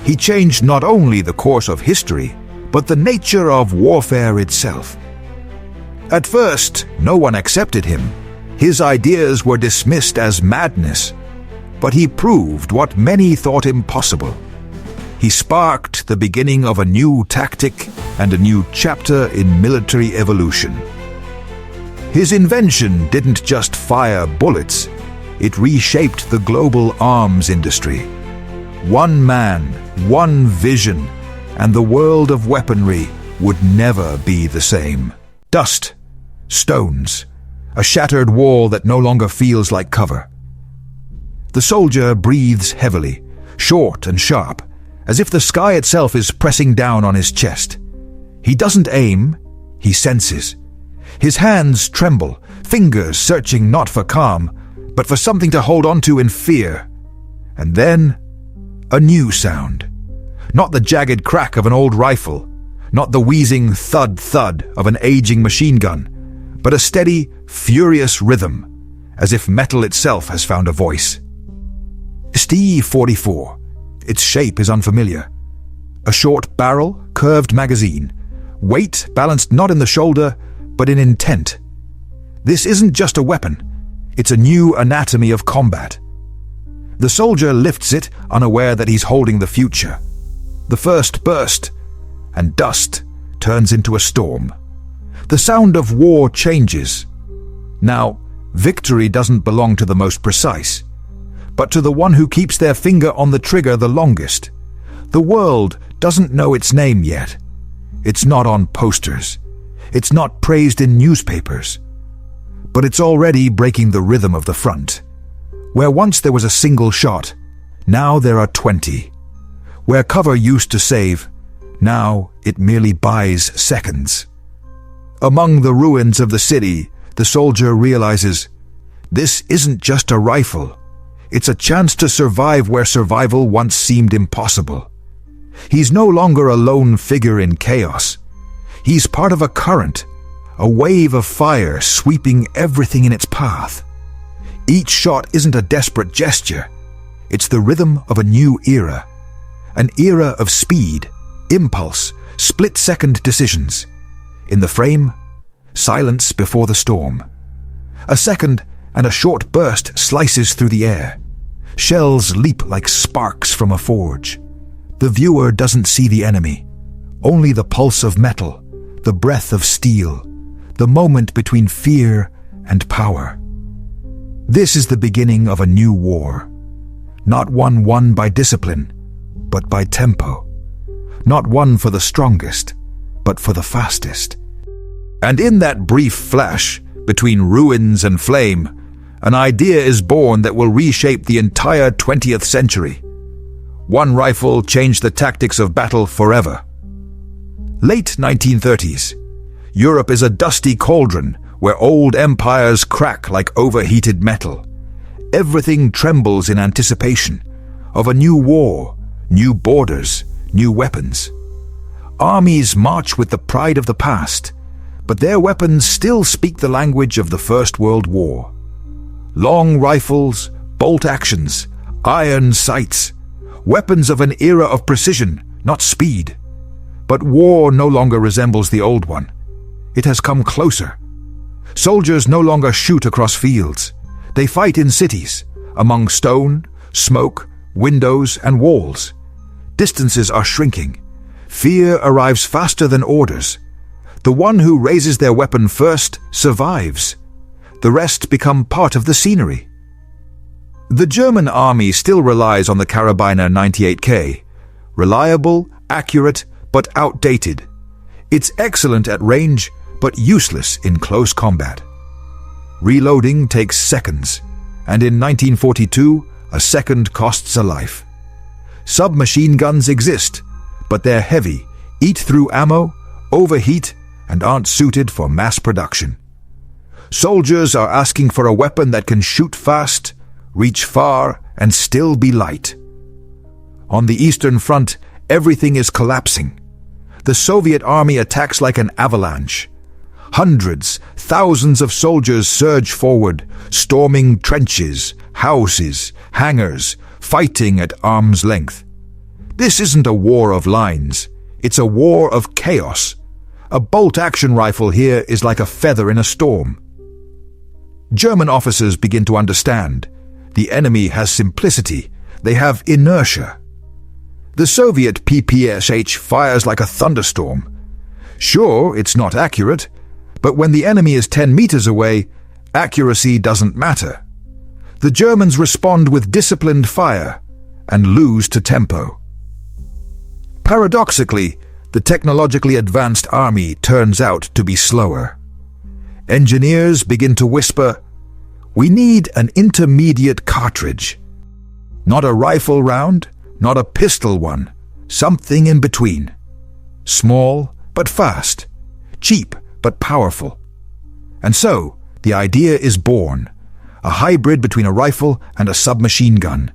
He changed not only the course of history, but the nature of warfare itself. At first, no one accepted him. His ideas were dismissed as madness, but he proved what many thought impossible. He sparked the beginning of a new tactic and a new chapter in military evolution. His invention didn't just fire bullets, it reshaped the global arms industry. One man, one vision, and the world of weaponry would never be the same. Dust, stones, a shattered wall that no longer feels like cover. The soldier breathes heavily, short and sharp, as if the sky itself is pressing down on his chest. He doesn't aim, he senses. His hands tremble, fingers searching not for calm, but for something to hold on to in fear. And then, a new sound. Not the jagged crack of an old rifle, not the wheezing thud-thud of an aging machine gun, but a steady, furious rhythm, as if metal itself has found a voice. ST-44. Its shape is unfamiliar. A short barrel, curved magazine. Weight balanced not in the shoulder, but in intent. This isn't just a weapon. It's a new anatomy of combat. The soldier lifts it, unaware that he's holding the future. The first burst, and dust turns into a storm. The sound of war changes. Now, victory doesn't belong to the most precise, but to the one who keeps their finger on the trigger the longest. The world doesn't know its name yet. It's not on posters. It's not praised in newspapers. But it's already breaking the rhythm of the front. Where once there was a single shot, now there are 20. Where cover used to save, now it merely buys seconds. Among the ruins of the city, the soldier realizes, this isn't just a rifle. It's a chance to survive where survival once seemed impossible. He's no longer a lone figure in chaos. He's part of a current, a wave of fire sweeping everything in its path. Each shot isn't a desperate gesture. It's the rhythm of a new era. An era of speed, impulse, split-second decisions. In the frame, silence before the storm. A second and a short burst slices through the air. Shells leap like sparks from a forge. The viewer doesn't see the enemy, only the pulse of metal, the breath of steel, the moment between fear and power. This is the beginning of a new war. Not one won by discipline, but by tempo. Not one for the strongest, but for the fastest. And in that brief flash, between ruins and flame, an idea is born that will reshape the entire 20th century. One rifle changed the tactics of battle forever. Late 1930s. Europe is a dusty cauldron where old empires crack like overheated metal. Everything trembles in anticipation of a new war, new borders, new weapons. Armies march with the pride of the past, but their weapons still speak the language of the First World War. Long rifles, bolt actions, iron sights, weapons of an era of precision, not speed. But war no longer resembles the old one. It has come closer. Soldiers no longer shoot across fields. They fight in cities, among stone, smoke, windows, and walls. Distances are shrinking. Fear arrives faster than orders. The one who raises their weapon first survives. The rest become part of the scenery. The German army still relies on the Carabiner 98K. Reliable, accurate, but outdated. It's excellent at range, but useless in close combat. Reloading takes seconds, and in 1942, a second costs a life. Submachine guns exist, but they're heavy, eat through ammo, overheat, and aren't suited for mass production. Soldiers are asking for a weapon that can shoot fast, reach far, and still be light. On the Eastern Front, everything is collapsing. The Soviet army attacks like an avalanche. Hundreds, thousands of soldiers surge forward, storming trenches, houses, hangars, fighting at arm's length. This isn't a war of lines. It's a war of chaos. A bolt-action rifle here is like a feather in a storm. German officers begin to understand. The enemy has simplicity. They have inertia. The Soviet PPSH fires like a thunderstorm. Sure, it's not accurate, but when the enemy is 10 meters away, accuracy doesn't matter. The Germans respond with disciplined fire and lose to tempo. Paradoxically, the technologically advanced army turns out to be slower. Engineers begin to whisper, "We need an intermediate cartridge. Not a rifle round, not a pistol one, something in between. Small but fast, cheap but powerful." And so, the idea is born, a hybrid between a rifle and a submachine gun,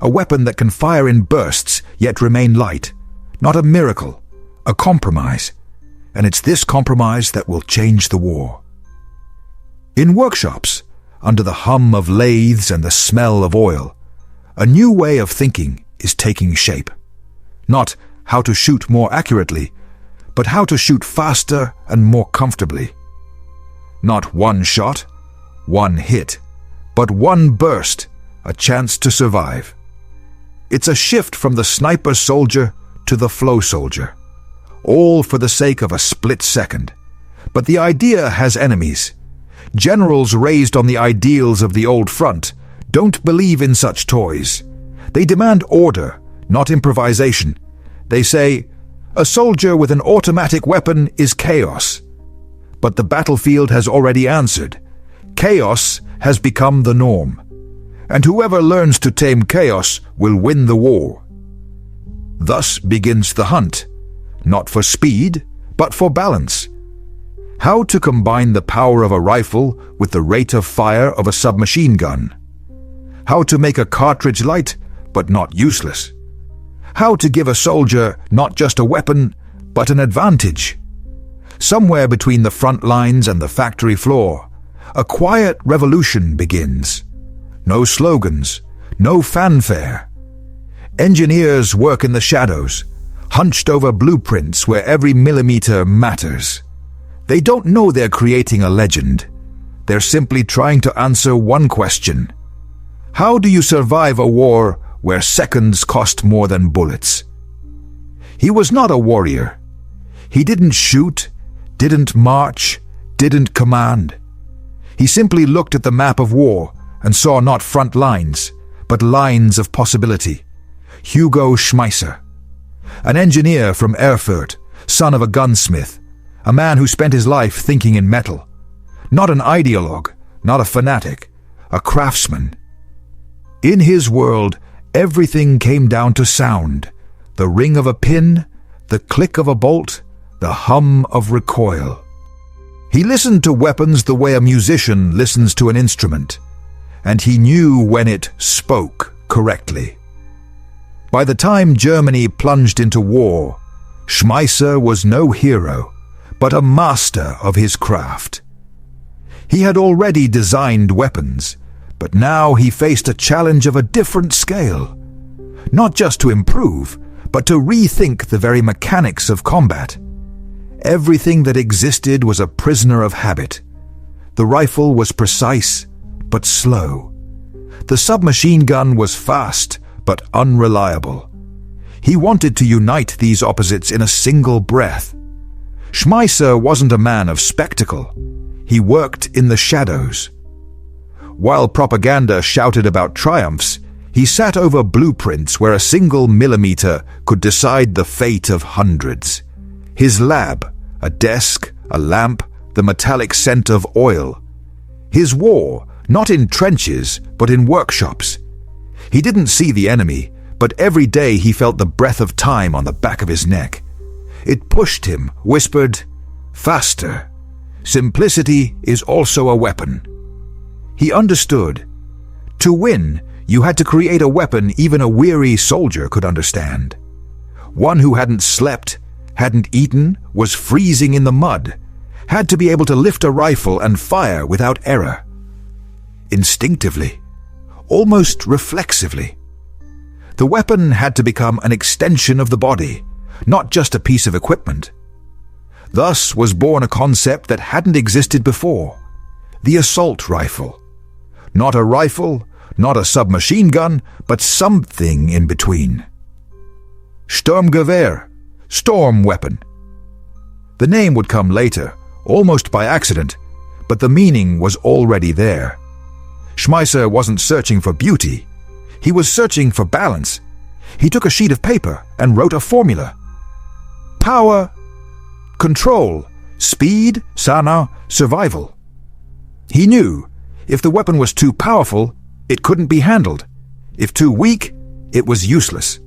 a weapon that can fire in bursts yet remain light, not a miracle, a compromise. And it's this compromise that will change the war. In workshops, under the hum of lathes and the smell of oil, a new way of thinking is taking shape. Not how to shoot more accurately, but how to shoot faster and more comfortably. Not one shot, one hit, but one burst, a chance to survive. It's a shift from the sniper soldier to the flow soldier, all for the sake of a split second. But the idea has enemies. Generals raised on the ideals of the old front don't believe in such toys. They demand order, not improvisation. They say, a soldier with an automatic weapon is chaos. But the battlefield has already answered. Chaos has become the norm. And whoever learns to tame chaos will win the war. Thus begins the hunt, not for speed, but for balance. How to combine the power of a rifle with the rate of fire of a submachine gun. How to make a cartridge light, but not useless. How to give a soldier not just a weapon, but an advantage. Somewhere between the front lines and the factory floor, a quiet revolution begins. No slogans, no fanfare. Engineers work in the shadows, hunched over blueprints where every millimeter matters. They don't know they're creating a legend. They're simply trying to answer one question. How do you survive a war where seconds cost more than bullets? He was not a warrior. He didn't shoot, didn't march, didn't command. He simply looked at the map of war and saw not front lines, but lines of possibility. Hugo Schmeisser, an engineer from Erfurt, son of a gunsmith, a man who spent his life thinking in metal. Not an ideologue, not a fanatic, a craftsman. In his world, everything came down to sound, the ring of a pin, the click of a bolt, the hum of recoil. He listened to weapons the way a musician listens to an instrument, and he knew when it spoke correctly. By the time Germany plunged into war, Schmeisser was no hero, but a master of his craft. He had already designed weapons, but now he faced a challenge of a different scale. Not just to improve, but to rethink the very mechanics of combat. Everything that existed was a prisoner of habit. The rifle was precise, but slow. The submachine gun was fast, but unreliable. He wanted to unite these opposites in a single breath. Schmeisser wasn't a man of spectacle. He worked in the shadows. While propaganda shouted about triumphs, he sat over blueprints where a single millimeter could decide the fate of hundreds. His lab, a desk, a lamp, the metallic scent of oil. His war, not in trenches, but in workshops. He didn't see the enemy, but every day he felt the breath of time on the back of his neck. It pushed him, whispered, "Faster. Simplicity is also a weapon." He understood. To win, you had to create a weapon even a weary soldier could understand. One who hadn't slept, hadn't eaten, was freezing in the mud, had to be able to lift a rifle and fire without error. Instinctively, almost reflexively. The weapon had to become an extension of the body, not just a piece of equipment. Thus was born a concept that hadn't existed before: the assault rifle. Not a rifle, not a submachine gun, but something in between. Sturmgewehr, storm weapon. The name would come later, almost by accident, but the meaning was already there. Schmeisser wasn't searching for beauty. He was searching for balance. He took a sheet of paper and wrote a formula. Power, control, speed, sana, survival. He knew if the weapon was too powerful, it couldn't be handled. If too weak, it was useless.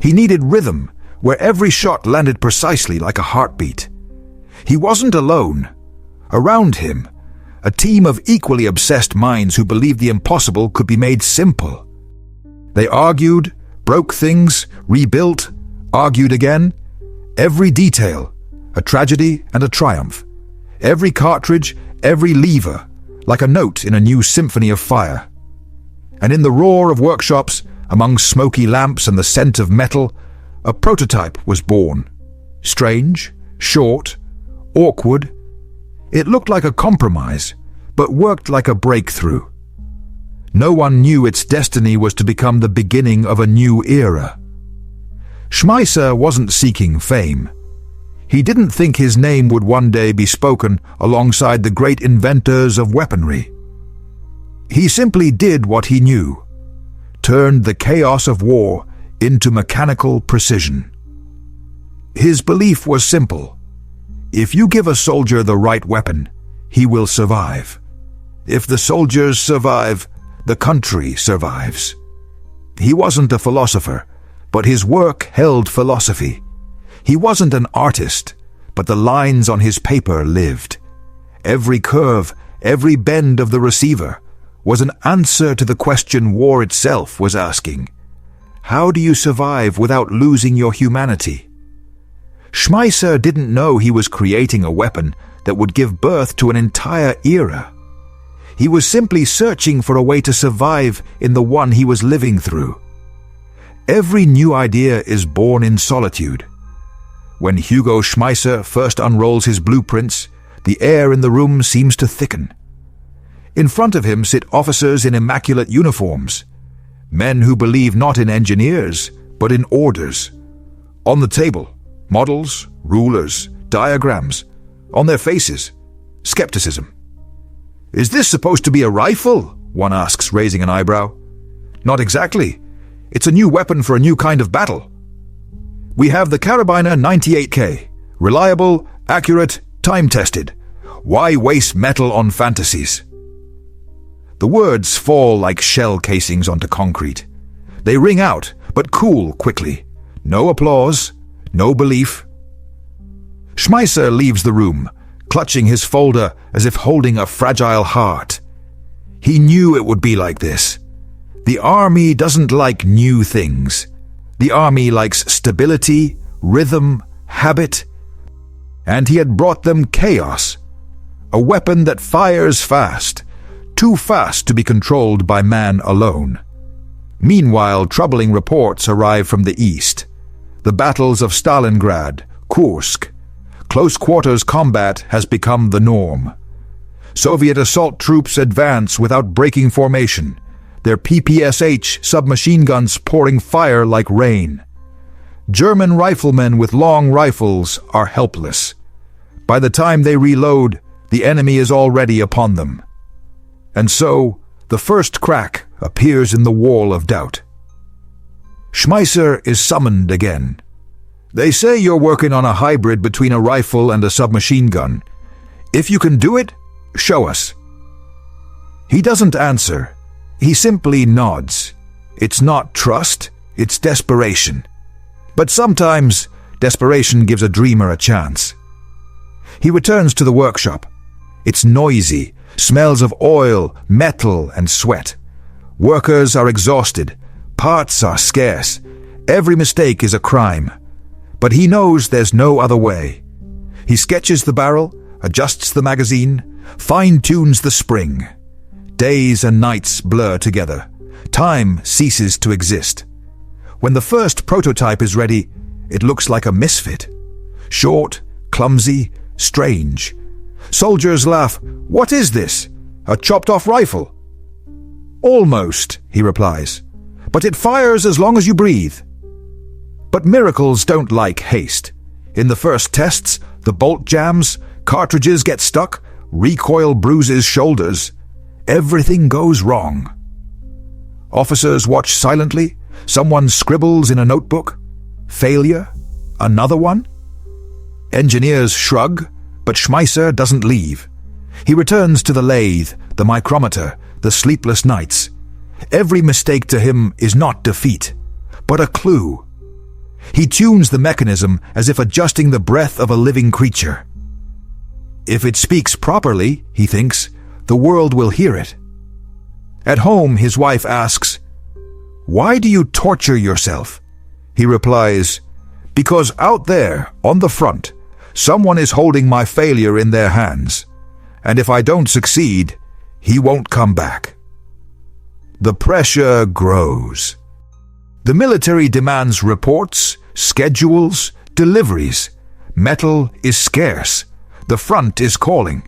He needed rhythm, where every shot landed precisely like a heartbeat. He wasn't alone. Around him, a team of equally obsessed minds who believed the impossible could be made simple. They argued, broke things, rebuilt, argued again. Every detail, a tragedy and a triumph. Every cartridge, every lever, like a note in a new symphony of fire. And in the roar of workshops, among smoky lamps and the scent of metal, a prototype was born. Strange, short, awkward. It looked like a compromise, but worked like a breakthrough. No one knew its destiny was to become the beginning of a new era. Schmeisser wasn't seeking fame. He didn't think his name would one day be spoken alongside the great inventors of weaponry. He simply did what he knew, turned the chaos of war into mechanical precision. His belief was simple: if you give a soldier the right weapon, he will survive. If the soldiers survive, the country survives. He wasn't a philosopher, but his work held philosophy. He wasn't an artist, but the lines on his paper lived. Every curve, every bend of the receiver was an answer to the question war itself was asking: how do you survive without losing your humanity? Schmeisser didn't know he was creating a weapon that would give birth to an entire era. He was simply searching for a way to survive in the one he was living through. Every new idea is born in solitude. When Hugo Schmeisser first unrolls his blueprints, the air in the room seems to thicken. In front of him sit officers in immaculate uniforms, men who believe not in engineers, but in orders. On the table, models, rulers, diagrams. On their faces, skepticism. "Is this supposed to be a rifle?" one asks, raising an eyebrow. "Not exactly. It's a new weapon for a new kind of battle. We have the Carabiner 98K. Reliable, accurate, time-tested. Why waste metal on fantasies?" The words fall like shell casings onto concrete. They ring out, but cool quickly. No applause, no belief. Schmeisser leaves the room, clutching his folder as if holding a fragile heart. He knew it would be like this. The army doesn't like new things. The army likes stability, rhythm, habit. And he had brought them chaos. A weapon that fires fast, too fast to be controlled by man alone. Meanwhile, troubling reports arrive from the east. The battles of Stalingrad, Kursk. Close quarters combat has become the norm. Soviet assault troops advance without breaking formation, their PPSH submachine guns pouring fire like rain. German riflemen with long rifles are helpless. By the time they reload, the enemy is already upon them. And so, the first crack appears in the wall of doubt. Schmeisser is summoned again. "They say you're working on a hybrid between a rifle and a submachine gun. If you can do it, show us." He doesn't answer. He simply nods. It's not trust, it's desperation. But sometimes, desperation gives a dreamer a chance. He returns to the workshop. It's noisy, smells of oil, metal, and sweat. Workers are exhausted. Parts are scarce. Every mistake is a crime. But he knows there's no other way. He sketches the barrel, adjusts the magazine, fine-tunes the spring. Days and nights blur together. Time ceases to exist. When the first prototype is ready, it looks like a misfit. Short, clumsy, strange. Soldiers laugh. "What is this? A chopped-off rifle?" "Almost," he replies, "but it fires as long as you breathe." But miracles don't like haste. In the first tests, the bolt jams, cartridges get stuck, recoil bruises shoulders. Everything goes wrong. Officers watch silently. Someone scribbles in a notebook. Failure? Another one? Engineers shrug, but Schmeisser doesn't leave. He returns to the lathe, the micrometer, the sleepless nights. Every mistake to him is not defeat, but a clue. He tunes the mechanism as if adjusting the breath of a living creature. If it speaks properly, he thinks, the world will hear it. At home, his wife asks, "Why do you torture yourself?" He replies, "Because out there, on the front, someone is holding my failure in their hands, and if I don't succeed, he won't come back." The pressure grows. The military demands reports, schedules, deliveries. Metal is scarce. The front is calling.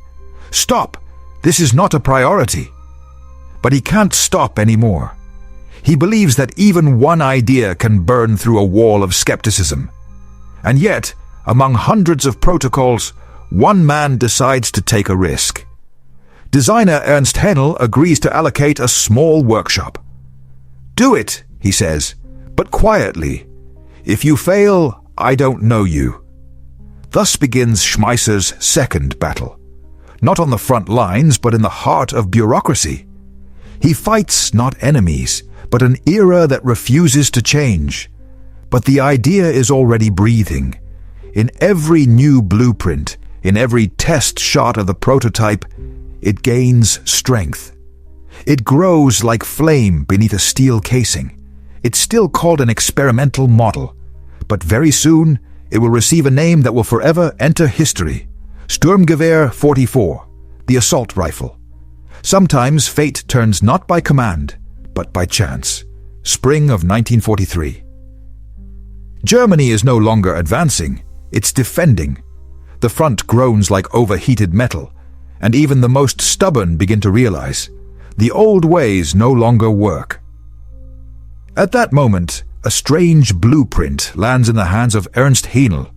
"Stop! This is not a priority." But he can't stop anymore. He believes that even one idea can burn through a wall of skepticism. And yet, among hundreds of protocols, one man decides to take a risk. Designer Ernst Haenel agrees to allocate a small workshop. "Do it," he says, "but quietly. If you fail, I don't know you." Thus begins Schmeisser's second battle. Not on the front lines, but in the heart of bureaucracy. He fights not enemies, but an era that refuses to change. But the idea is already breathing. In every new blueprint, in every test shot of the prototype, it gains strength. It grows like flame beneath a steel casing. It's still called an experimental model, but very soon it will receive a name that will forever enter history. Sturmgewehr 44, the assault rifle. Sometimes fate turns not by command, but by chance. Spring of 1943. Germany is no longer advancing, it's defending. The front groans like overheated metal, and even the most stubborn begin to realize the old ways no longer work. At that moment, a strange blueprint lands in the hands of Ernst Haenel,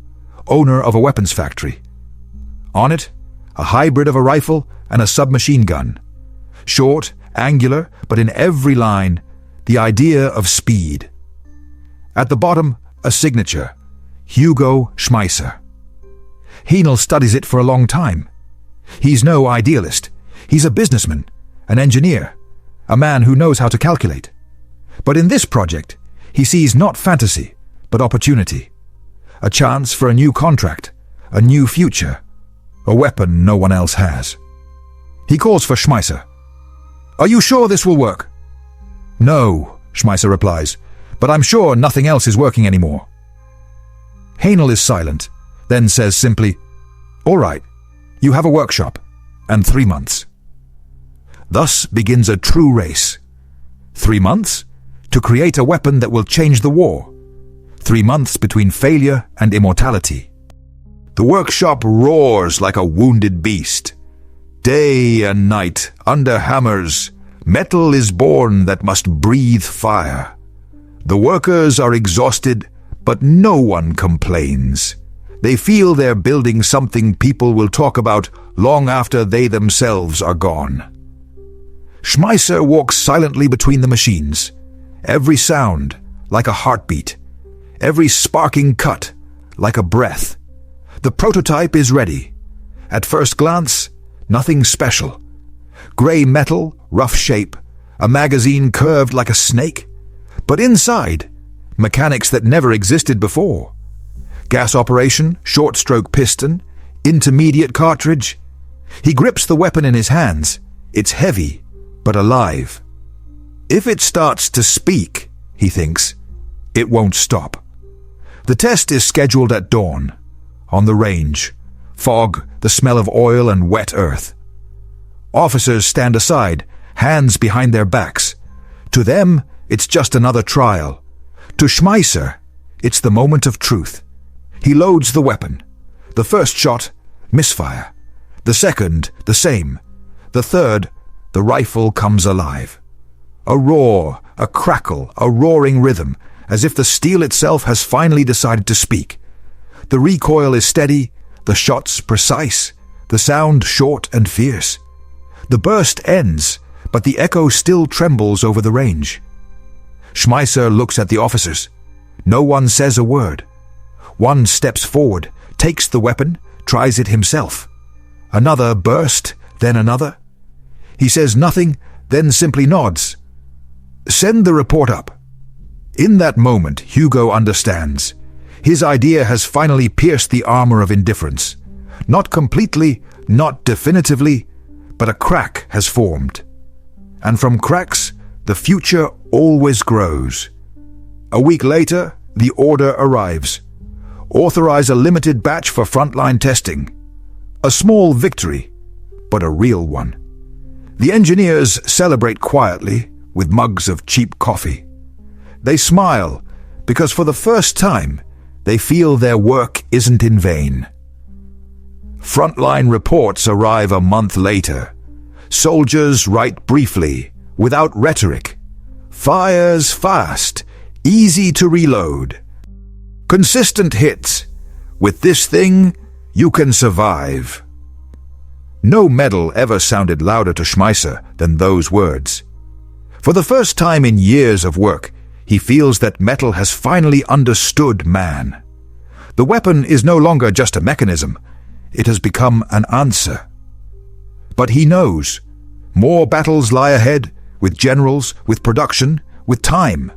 owner of a weapons factory. On it, a hybrid of a rifle and a submachine gun. Short, angular, but in every line, the idea of speed. At the bottom, a signature, Hugo Schmeisser. Haenel studies it for a long time. He's no idealist. He's a businessman, an engineer, a man who knows how to calculate. But in this project, he sees not fantasy, but opportunity. A chance for a new contract, a new future, a weapon no one else has. He calls for Schmeisser. "Are you sure this will work?" "No," Schmeisser replies, "but I'm sure nothing else is working anymore." Haenel is silent, then says simply, "All right, you have a workshop, and 3 months." Thus begins a true race. 3 months to create a weapon that will change the war. 3 months between failure and immortality. The workshop roars like a wounded beast. Day and night, under hammers, metal is born that must breathe fire. The workers are exhausted, but no one complains. They feel they're building something people will talk about long after they themselves are gone. Schmeisser walks silently between the machines. Every sound, like a heartbeat. Every sparking cut, like a breath. The prototype is ready. At first glance, nothing special. Gray metal, rough shape, a magazine curved like a snake. But inside, mechanics that never existed before. Gas operation, short-stroke piston, intermediate cartridge. He grips the weapon in his hands. It's heavy, but alive. If it starts to speak, he thinks, it won't stop. The test is scheduled at dawn. On the range. Fog, the smell of oil and wet earth. Officers stand aside, hands behind their backs. To them, it's just another trial. To Schmeisser, it's the moment of truth. He loads the weapon. The first shot, misfire. The second, the same. The third, the rifle comes alive. A roar, a crackle, a roaring rhythm, as if the steel itself has finally decided to speak. The recoil is steady, the shots precise, the sound short and fierce. The burst ends, but the echo still trembles over the range. Schmeisser looks at the officers. No one says a word. One steps forward, takes the weapon, tries it himself. Another burst, then another. He says nothing, then simply nods. Send the report up. In that moment, Hugo understands. His idea has finally pierced the armor of indifference. Not completely, not definitively, but a crack has formed. And from cracks, the future always grows. A week later, the order arrives. Authorize a limited batch for frontline testing. A small victory, but a real one. The engineers celebrate quietly with mugs of cheap coffee. They smile because for the first time, they feel their work isn't in vain. Frontline reports arrive a month later. Soldiers write briefly, without rhetoric. Fires fast, easy to reload. Consistent hits. With this thing, you can survive. No medal ever sounded louder to Schmeisser than those words. For the first time in years of work, he feels that metal has finally understood man. The weapon is no longer just a mechanism. It has become an answer. But he knows. More battles lie ahead, with generals, with production, with time.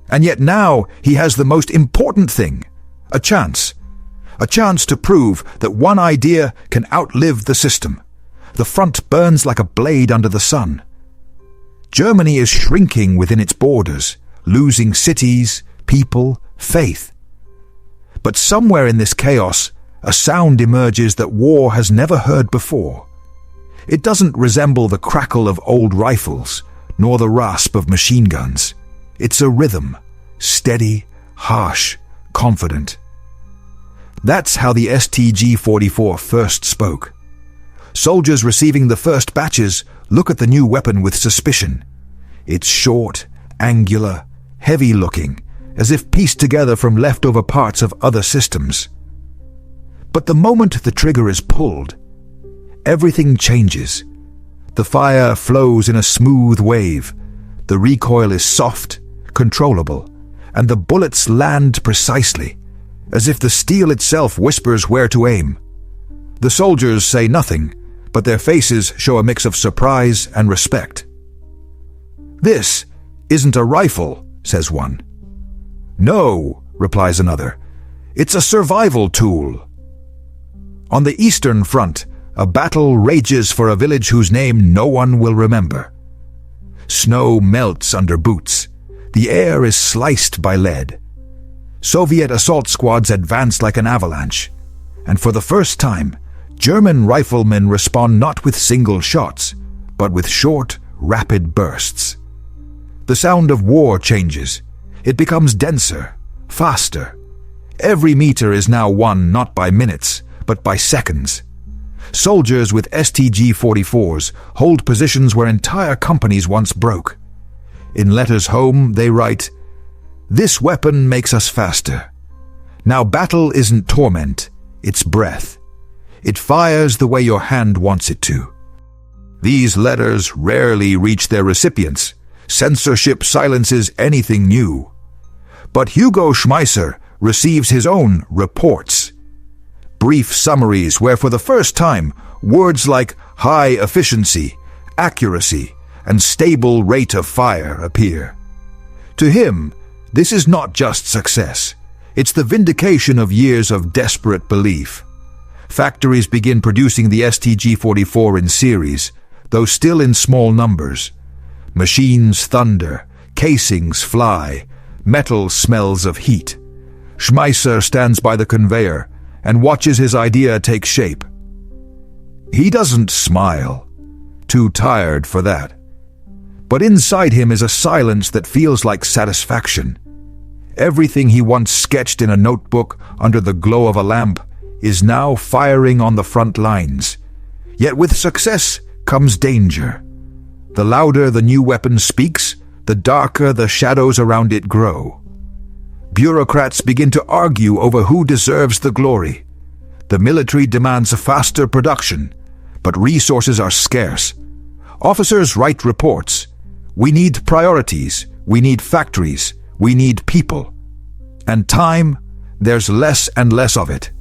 And yet now he has the most important thing, a chance. A chance to prove that one idea can outlive the system. The front burns like a blade under the sun. Germany is shrinking within its borders, losing cities, people, faith. But somewhere in this chaos, a sound emerges that war has never heard before. It doesn't resemble the crackle of old rifles, nor the rasp of machine guns. It's a rhythm, steady, harsh, confident. That's how the STG-44 first spoke. Soldiers receiving the first batches look at the new weapon with suspicion. It's short, angular, heavy-looking, as if pieced together from leftover parts of other systems. But the moment the trigger is pulled, everything changes. The fire flows in a smooth wave. The recoil is soft, controllable, and the bullets land precisely, as if the steel itself whispers where to aim. The soldiers say nothing, but their faces show a mix of surprise and respect. "This isn't a rifle," says one. "No," replies another. "It's a survival tool." On the Eastern Front, a battle rages for a village whose name no one will remember. Snow melts under boots. The air is sliced by lead. Soviet assault squads advance like an avalanche. And for the first time, German riflemen respond not with single shots, but with short, rapid bursts. The sound of war changes. It becomes denser, faster. Every meter is now won not by minutes, but by seconds. Soldiers with STG-44s hold positions where entire companies once broke. In letters home, they write, "This weapon makes us faster. Now battle isn't torment, it's breath. It fires the way your hand wants it to." These letters rarely reach their recipients. Censorship silences anything new. But Hugo Schmeisser receives his own reports. Brief summaries where for the first time words like high efficiency, accuracy, and stable rate of fire appear. To him, this is not just success. It's the vindication of years of desperate belief. Factories begin producing the STG-44 in series, though still in small numbers. Machines thunder, casings fly, metal smells of heat. Schmeisser stands by the conveyor and watches his idea take shape. He doesn't smile, too tired for that. But inside him is a silence that feels like satisfaction. Everything he once sketched in a notebook under the glow of a lamp is now firing on the front lines. Yet with success comes danger. The louder the new weapon speaks, the darker the shadows around it grow. Bureaucrats begin to argue over who deserves the glory. The military demands a faster production, but resources are scarce. Officers write reports. We need priorities. We need factories. We need people. And time, there's less and less of it.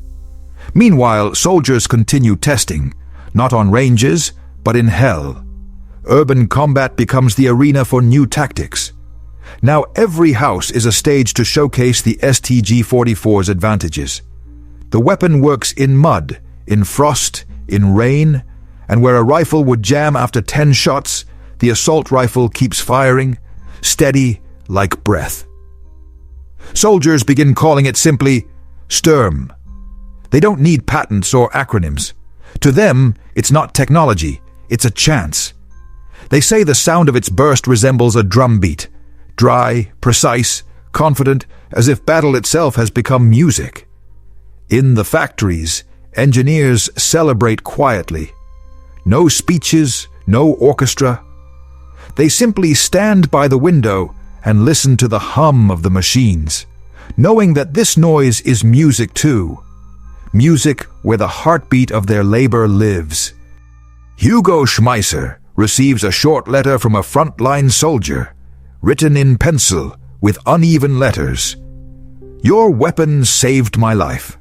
Meanwhile, soldiers continue testing, not on ranges, but in hell. Urban combat becomes the arena for new tactics. Now every house is a stage to showcase the STG-44's advantages. The weapon works in mud, in frost, in rain, and where a rifle would jam after 10 shots, the assault rifle keeps firing, steady like breath. Soldiers begin calling it simply Sturm. They don't need patents or acronyms. To them, it's not technology, it's a chance. They say the sound of its burst resembles a drum beat, dry, precise, confident, as if battle itself has become music. In the factories, engineers celebrate quietly. No speeches, no orchestra. They simply stand by the window and listen to the hum of the machines, knowing that this noise is music too. Music where the heartbeat of their labor lives. Hugo Schmeisser receives a short letter from a frontline soldier, written in pencil with uneven letters. Your weapon saved my life.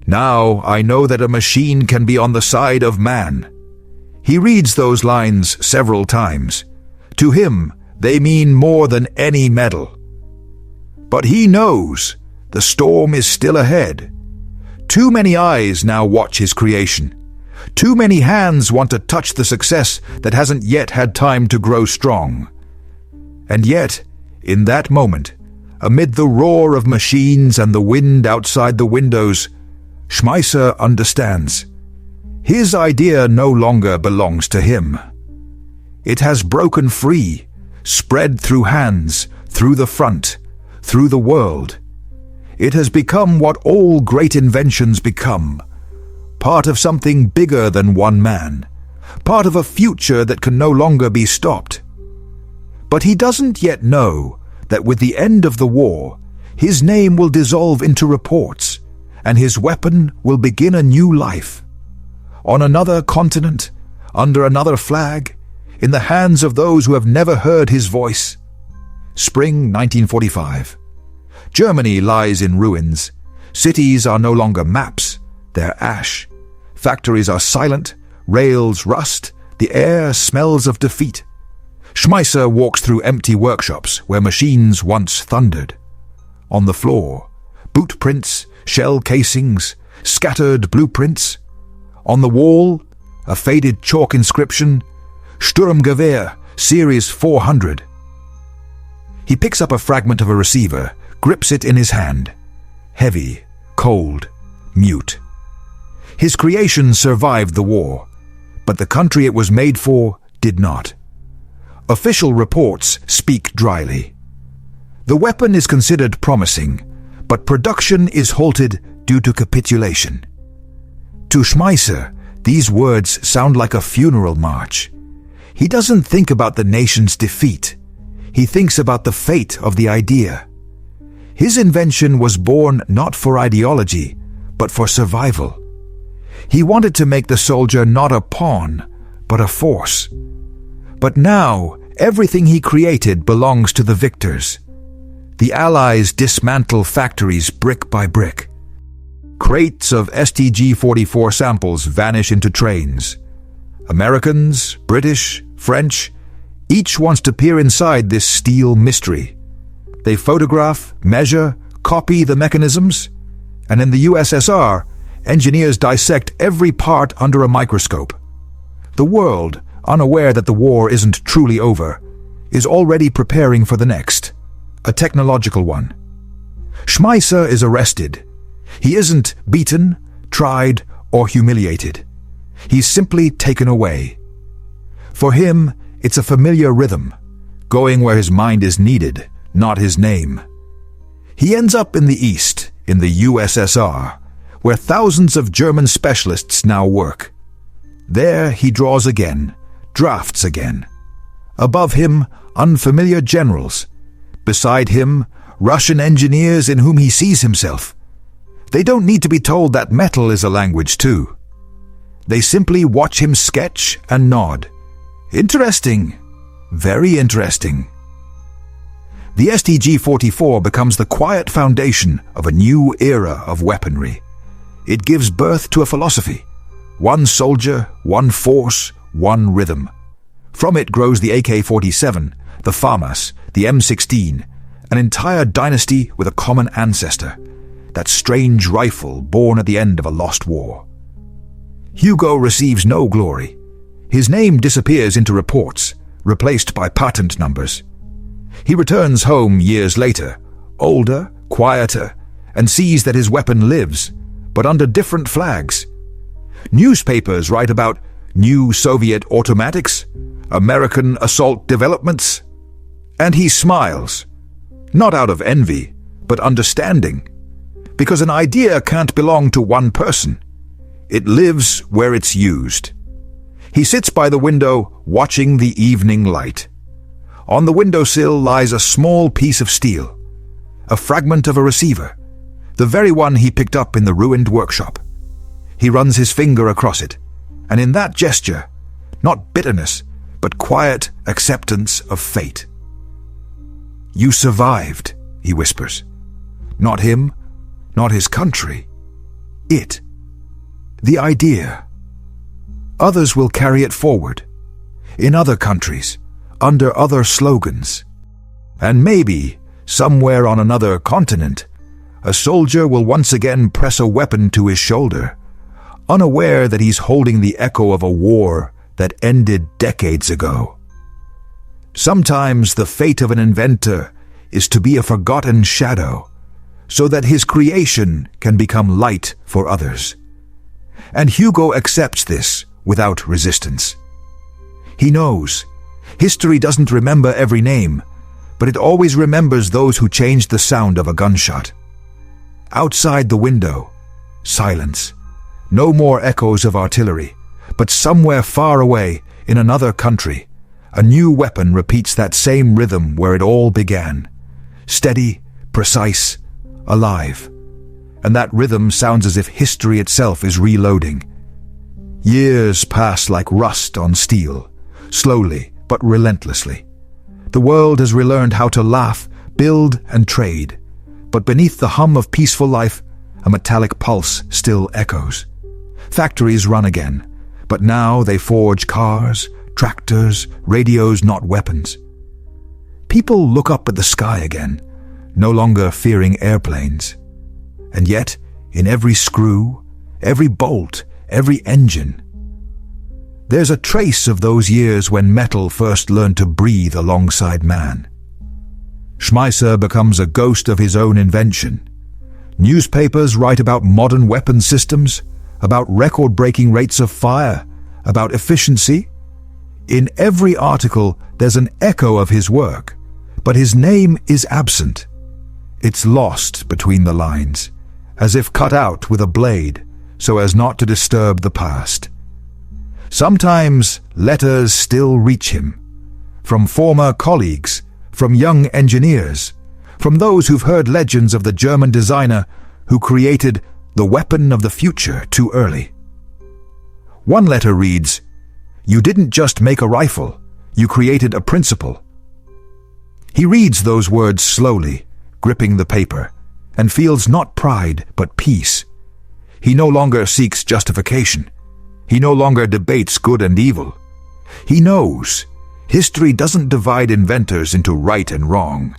Now I know that a machine can be on the side of man. He reads those lines several times. To him, they mean more than any medal. But he knows the storm is still ahead. Too many eyes now watch his creation. Too many hands want to touch the success that hasn't yet had time to grow strong. And yet, in that moment, amid the roar of machines and the wind outside the windows, Schmeisser understands. His idea no longer belongs to him. It has broken free, spread through hands, through the front, through the world. It has become what all great inventions become, part of something bigger than one man, part of a future that can no longer be stopped. But he doesn't yet know that with the end of the war, his name will dissolve into reports, and his weapon will begin a new life. On another continent, under another flag, in the hands of those who have never heard his voice. Spring 1945. Germany lies in ruins. Cities are no longer maps, they're ash. Factories are silent, rails rust, the air smells of defeat. Schmeisser walks through empty workshops where machines once thundered. On the floor, boot prints, shell casings, scattered blueprints. On the wall, a faded chalk inscription, Sturmgewehr, Series 400. He picks up a fragment of a receiver, grips it in his hand. Heavy, cold, mute. His creation survived the war, but the country it was made for did not. Official reports speak dryly. The weapon is considered promising, but production is halted due to capitulation. To Schmeisser, these words sound like a funeral march. He doesn't think about the nation's defeat. He thinks about the fate of the idea. His invention was born not for ideology, but for survival. He wanted to make the soldier not a pawn, but a force. But now, everything he created belongs to the victors. The Allies dismantle factories brick by brick. Crates of STG-44 samples vanish into trains. Americans, British, French, each wants to peer inside this steel mystery. They photograph, measure, copy the mechanisms, and in the USSR, engineers dissect every part under a microscope. The world, unaware that the war isn't truly over, is already preparing for the next, a technological one. Schmeisser is arrested. He isn't beaten, tried, or humiliated. He's simply taken away. For him, it's a familiar rhythm, going where his mind is needed, not his name. He ends up in the East, in the USSR, where thousands of German specialists now work. There he draws again, drafts again. Above him, unfamiliar generals. Beside him, Russian engineers in whom he sees himself. They don't need to be told that metal is a language too. They simply watch him sketch and nod. Interesting. Very interesting. The STG-44 becomes the quiet foundation of a new era of weaponry. It gives birth to a philosophy. One soldier, one force, one rhythm. From it grows the AK-47, the FAMAS, the M16, an entire dynasty with a common ancestor, that strange rifle born at the end of a lost war. Hugo receives no glory. His name disappears into reports, replaced by patent numbers. He returns home years later, older, quieter, and sees that his weapon lives, but under different flags. Newspapers write about new Soviet automatics, American assault developments, and he smiles, not out of envy, but understanding, because an idea can't belong to one person. It lives where it's used. He sits by the window, watching the evening light. On the windowsill lies a small piece of steel, a fragment of a receiver, the very one he picked up in the ruined workshop. He runs his finger across it, and in that gesture, not bitterness, but quiet acceptance of fate. "You survived," he whispers. Not him, not his country. It. The idea. Others will carry it forward, in other countries, under other slogans. And maybe, somewhere on another continent, a soldier will once again press a weapon to his shoulder, unaware that he's holding the echo of a war that ended decades ago. Sometimes the fate of an inventor is to be a forgotten shadow, so that his creation can become light for others. And Hugo accepts this without resistance. He knows history doesn't remember every name, but it always remembers those who changed the sound of a gunshot. Outside the window, silence. No more echoes of artillery, but somewhere far away, in another country, a new weapon repeats that same rhythm where it all began. Steady, precise, alive. And that rhythm sounds as if history itself is reloading. Years pass like rust on steel, slowly but relentlessly. The world has relearned how to laugh, build, and trade. But beneath the hum of peaceful life, a metallic pulse still echoes. Factories run again, but now they forge cars, tractors, radios, not weapons. People look up at the sky again, no longer fearing airplanes. And yet, in every screw, every bolt, every engine, there's a trace of those years when metal first learned to breathe alongside man. Schmeisser becomes a ghost of his own invention. Newspapers write about modern weapon systems, about record-breaking rates of fire, about efficiency. In every article, there's an echo of his work, but his name is absent. It's lost between the lines, as if cut out with a blade, so as not to disturb the past. Sometimes letters still reach him, from former colleagues, from young engineers, from those who've heard legends of the German designer who created the weapon of the future too early. One letter reads, "You didn't just make a rifle, you created a principle." He reads those words slowly, gripping the paper, and feels not pride but peace. He no longer seeks justification. He no longer debates good and evil. He knows history doesn't divide inventors into right and wrong.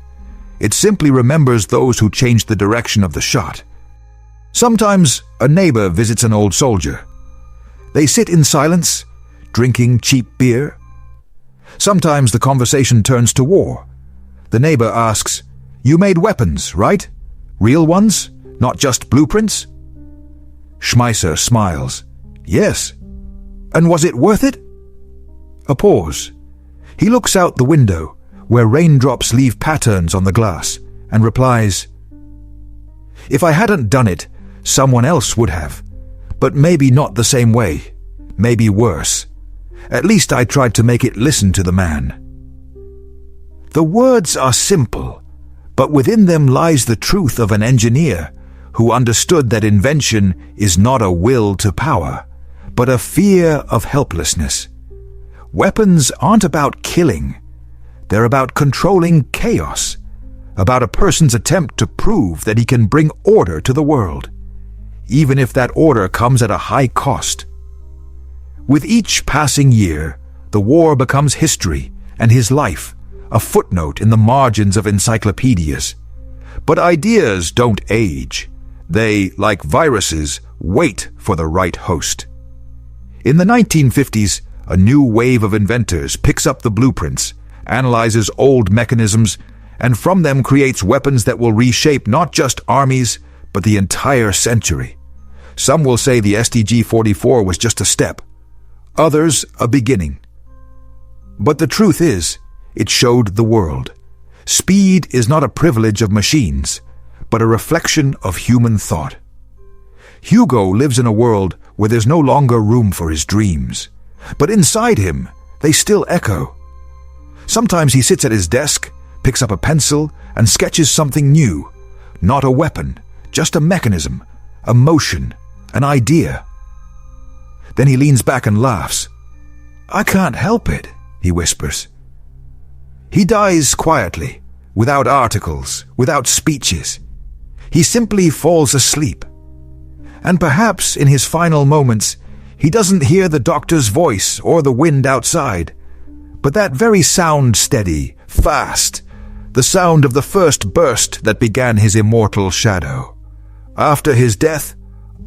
It simply remembers those who changed the direction of the shot. Sometimes a neighbor visits an old soldier. They sit in silence, drinking cheap beer. Sometimes the conversation turns to war. The neighbor asks, "You made weapons, right? Real ones? Not just blueprints?" Schmeisser smiles. "Yes. And was it worth it?" A pause. He looks out the window, where raindrops leave patterns on the glass, and replies, If I hadn't done it, someone else would have. But maybe not the same way. Maybe worse. At least I tried to make it listen to the man. The words are simple, but within them lies the truth of an engineer who understood that invention is not a will to power, but a fear of helplessness. Weapons aren't about killing. They're about controlling chaos, about a person's attempt to prove that he can bring order to the world, even if that order comes at a high cost. With each passing year, the war becomes history, and his life, a footnote in the margins of encyclopedias. But ideas don't age. They, like viruses, wait for the right host. In the 1950s, a new wave of inventors picks up the blueprints, analyzes old mechanisms, and from them creates weapons that will reshape not just armies, but the entire century. Some will say the STG-44 was just a step, others a beginning. But the truth is, it showed the world. Speed is not a privilege of machines, but a reflection of human thought. Hugo lives in a world where there's no longer room for his dreams, but inside him, they still echo. Sometimes he sits at his desk, picks up a pencil, and sketches something new. Not a weapon, just a mechanism, a motion, an idea. Then he leans back and laughs. "I can't help it," he whispers. He dies quietly, without articles, without speeches. He simply falls asleep. And perhaps in his final moments, he doesn't hear the doctor's voice or the wind outside, but that very sound steady, fast, the sound of the first burst that began his immortal shadow. After his death,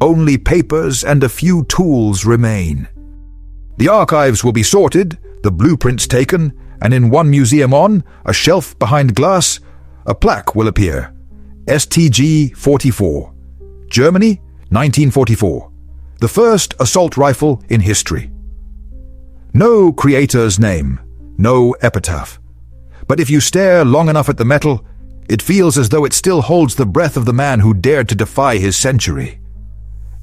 only papers and a few tools remain. The archives will be sorted, the blueprints taken, and in one museum on, a shelf behind glass, a plaque will appear. STG-44. Germany, 1944. The first assault rifle in history. No creator's name, no epitaph. But if you stare long enough at the metal, it feels as though it still holds the breath of the man who dared to defy his century.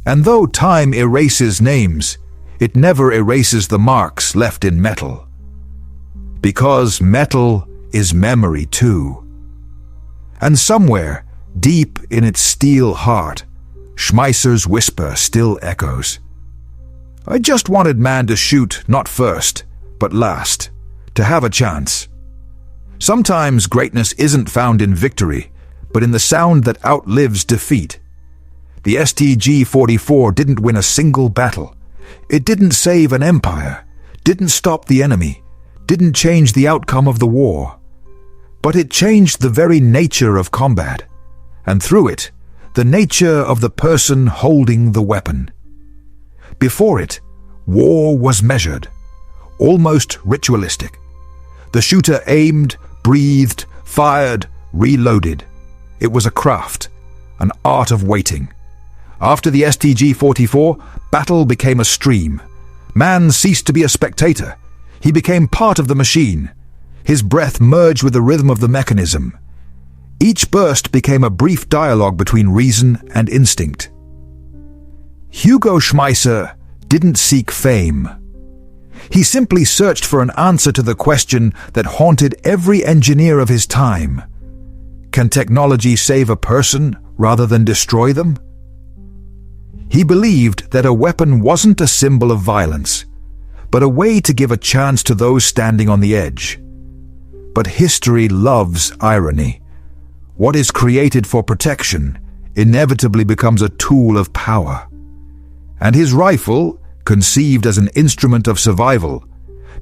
And though time erases names, it never erases the marks left in metal. Because metal is memory too. And somewhere, deep in its steel heart, Schmeisser's whisper still echoes. I just wanted man to shoot not first, but last, to have a chance. Sometimes greatness isn't found in victory, but in the sound that outlives defeat. The STG-44 didn't win a single battle. It didn't save an empire, didn't stop the enemy, didn't change the outcome of the war. But it changed the very nature of combat, and through it, the nature of the person holding the weapon. Before it, war was measured, almost ritualistic. The shooter aimed, breathed, fired, reloaded. It was a craft, an art of waiting. After the STG-44, battle became a stream. Man ceased to be a spectator. He became part of the machine. His breath merged with the rhythm of the mechanism. Each burst became a brief dialogue between reason and instinct. Hugo Schmeisser didn't seek fame. He simply searched for an answer to the question that haunted every engineer of his time. Can technology save a person rather than destroy them? He believed that a weapon wasn't a symbol of violence, but a way to give a chance to those standing on the edge. But history loves irony. What is created for protection inevitably becomes a tool of power. And his rifle, conceived as an instrument of survival,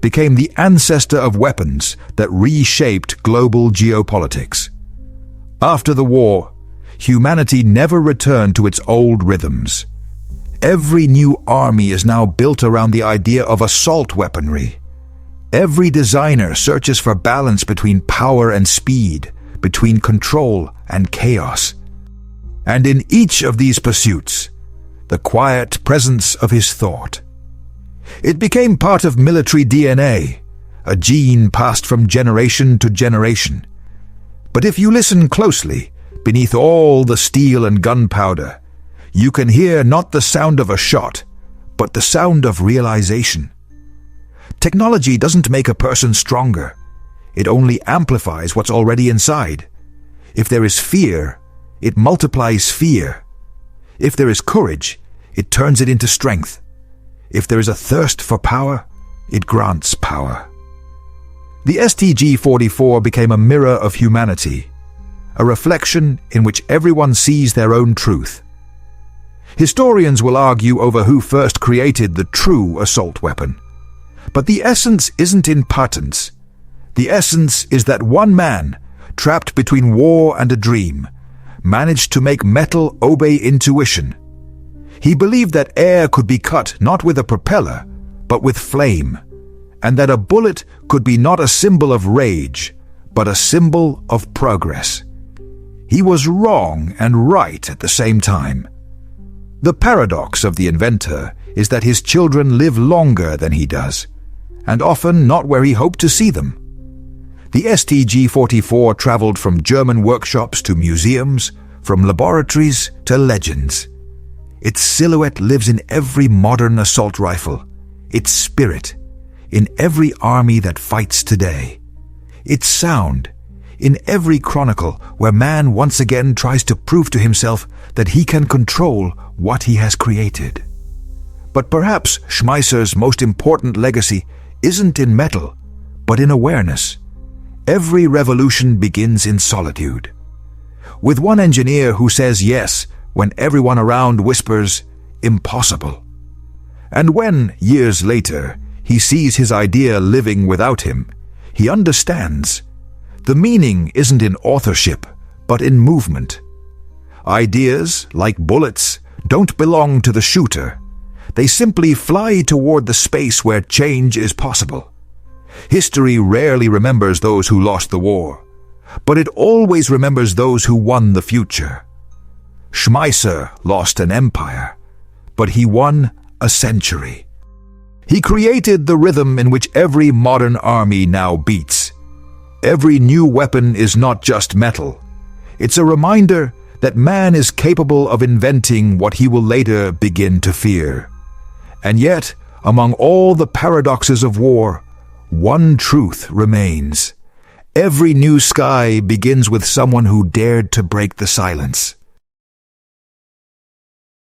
became the ancestor of weapons that reshaped global geopolitics. After the war, humanity never returned to its old rhythms. Every new army is now built around the idea of assault weaponry. Every designer searches for balance between power and speed, between control and chaos. And in each of these pursuits, the quiet presence of his thought. It became part of military DNA, a gene passed from generation to generation. But if you listen closely, beneath all the steel and gunpowder, you can hear not the sound of a shot, but the sound of realization. Technology doesn't make a person stronger. It only amplifies what's already inside. If there is fear, it multiplies fear. If there is courage, it turns it into strength. If there is a thirst for power, it grants power. The STG-44 became a mirror of humanity, a reflection in which everyone sees their own truth. Historians will argue over who first created the true assault weapon. But the essence isn't in patents. The essence is that one man, trapped between war and a dream, managed to make metal obey intuition. He believed that air could be cut not with a propeller, but with flame, and that a bullet could be not a symbol of rage, but a symbol of progress. He was wrong and right at the same time. The paradox of the inventor is that his children live longer than he does, and often not where he hoped to see them. The STG-44 traveled from German workshops to museums, from laboratories to legends. Its silhouette lives in every modern assault rifle, its spirit in every army that fights today, its sound in every chronicle where man once again tries to prove to himself that he can control what he has created. But perhaps Schmeisser's most important legacy isn't in metal, but in awareness. Every revolution begins in solitude. With one engineer who says yes when everyone around whispers, impossible. And when, years later, he sees his idea living without him, he understands. The meaning isn't in authorship, but in movement. Ideas, like bullets, don't belong to the shooter. They simply fly toward the space where change is possible. History rarely remembers those who lost the war, but it always remembers those who won the future. Schmeisser lost an empire, but he won a century. He created the rhythm in which every modern army now beats. Every new weapon is not just metal. It's a reminder that man is capable of inventing what he will later begin to fear. And yet, among all the paradoxes of war, one truth remains. Every new sky begins with someone who dared to break the silence.